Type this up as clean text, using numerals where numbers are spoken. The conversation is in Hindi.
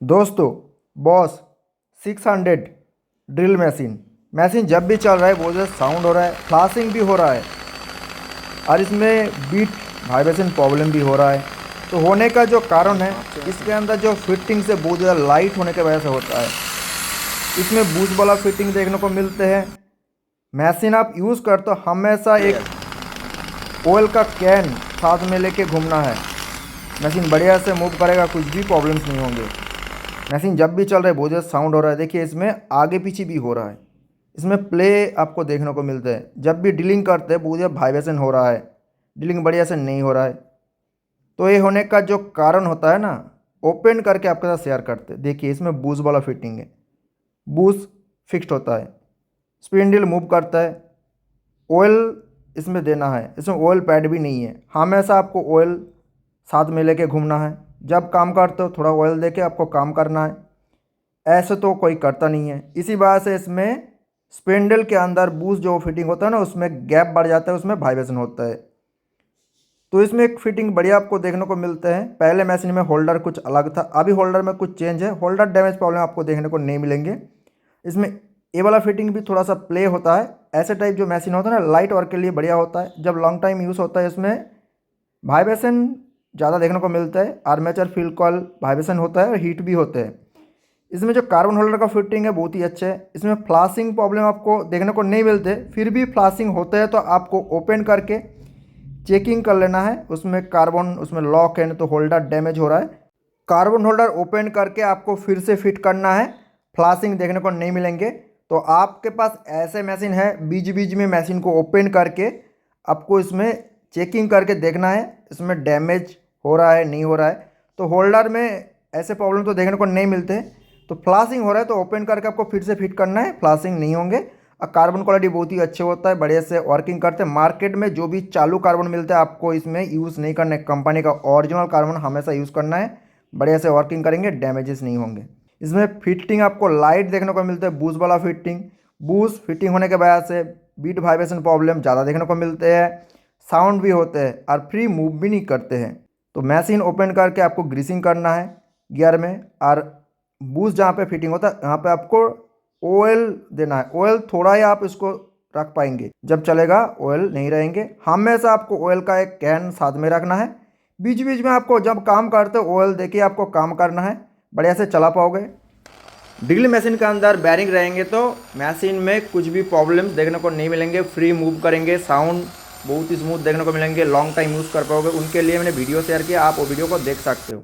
दोस्तों, बॉस 600 ड्रिल मशीन जब भी चल रहा है बहुत ज़्यादा साउंड हो रहा है, फ्लाशिंग भी हो रहा है और इसमें बीट वाइब्रेशन प्रॉब्लम भी हो रहा है। तो होने का जो कारण है, इसके अंदर जो फिटिंग से बहुत ज़्यादा लाइट होने की वजह से होता है। इसमें बूस्ट वाला फिटिंग देखने को मिलते हैं। मशीन आप यूज़ कर तो हमेशा एक ऑयल का कैन साथ में लेके घूमना है। मशीन बढ़िया से मूव करेगा, कुछ भी प्रॉब्लम्स नहीं होंगे। मशीन जब भी चल रहा है बहुत ज़्यादा साउंड हो रहा है। देखिए इसमें आगे पीछे भी हो रहा है। इसमें प्ले आपको देखने को मिलता है। जब भी ड्रिलिंग करते हैं बहुत ज़्यादा वाइब्रेशन हो रहा है, ड्रिलिंग बढ़िया से नहीं हो रहा है। तो ये होने का जो कारण होता है ना, ओपन करके आपके साथ शेयर करते हैं। देखिए इसमें बूस्ट वाला फिटिंग है, बूस्ट फिक्स्ड होता है, स्पिंडल मूव करता है, ऑयल इसमें देना है। इसमें ऑयल पैड भी नहीं है, हमेशा आपको ऑयल साथ में लेके घूमना है। जब काम करते हो थोड़ा ऑयल देके आपको काम करना है, ऐसे तो कोई करता नहीं है। इसी वजह से इसमें स्पिंडल के अंदर बूस्ट जो फिटिंग होता है ना, उसमें गैप बढ़ जाता है, उसमें वाइब्रेशन होता है। तो इसमें एक फिटिंग बढ़िया आपको देखने को मिलते हैं। पहले मशीन में होल्डर कुछ अलग था, अभी होल्डर में कुछ चेंज है। होल्डर डैमेज प्रॉब्लम आपको देखने को नहीं मिलेंगे। इसमें ये वाला फिटिंग भी थोड़ा सा प्ले होता है। ऐसे टाइप जो मशीन होता है ना, लाइट वर्क के लिए बढ़िया होता है। जब लॉन्ग टाइम यूज़ होता है इसमें वाइब्रेशन ज़्यादा देखने को मिलता है। आर्मेचर फील्ड कॉइल वाइब्रेशन होता है और हीट भी होते हैं। इसमें जो कार्बन होल्डर का फिटिंग है बहुत ही अच्छा है। इसमें फ्लाशिंग प्रॉब्लम आपको देखने को नहीं मिलते, फिर भी फ्लाशिंग होते हैं तो आपको ओपन करके चेकिंग कर लेना है। उसमें कार्बन उसमें लॉक है तो होल्डर डैमेज हो रहा है। कार्बन होल्डर ओपन करके आपको फिर से फिट करना है, फ्लाशिंग देखने को नहीं मिलेंगे। तो आपके पास ऐसे मशीन है, बीच बीच में मशीन को ओपन करके आपको इसमें चेकिंग करके देखना है इसमें डैमेज हो रहा है नहीं हो रहा है। तो होल्डर में ऐसे प्रॉब्लम तो देखने को नहीं मिलते। तो फ्लाशिंग हो रहा है तो ओपन करके आपको फिर से फिट करना है, फ्लाशिंग नहीं होंगे। और कार्बन क्वालिटी बहुत ही अच्छे होता है, बढ़िया से वर्किंग करते हैं। मार्केट में जो भी चालू कार्बन मिलता है आपको इसमें यूज़ नहीं करना है। कंपनी का ओरिजिनल कार्बन हमेशा यूज़ करना है, बढ़िया से वर्किंग करेंगे, डैमेजेस नहीं होंगे। इसमें फिटिंग आपको लाइट देखने को मिलता है, बूस्ट वाला फिटिंग। बूस्ट फिटिंग होने के वजह से बीट वाइब्रेशन प्रॉब्लम ज़्यादा देखने को मिलते हैं, साउंड भी होते हैं और फ्री मूव भी नहीं करते हैं। तो मशीन ओपन करके आपको ग्रीसिंग करना है गियर में, और बूस्ट जहाँ पे फिटिंग होता है यहाँ पे आपको ऑयल देना है। ऑयल थोड़ा ही आप इसको रख पाएंगे, जब चलेगा ऑयल नहीं रहेंगे। हमेशा आपको ऑयल का एक कैन साथ में रखना है। बीच बीच में आपको जब काम करते हो ऑयल देके आपको काम करना है, बढ़िया से चला पाओगे। ड्रिल मशीन के अंदर बैरिंग रहेंगे तो मशीन में कुछ भी प्रॉब्लम्स देखने को नहीं मिलेंगे, फ्री मूव करेंगे, साउंड बहुत ही स्मूथ देखने को मिलेंगे, लॉन्ग टाइम यूज़ कर पाओगे। उनके लिए मैंने वीडियो शेयर किया, आप वो वीडियो को देख सकते हो।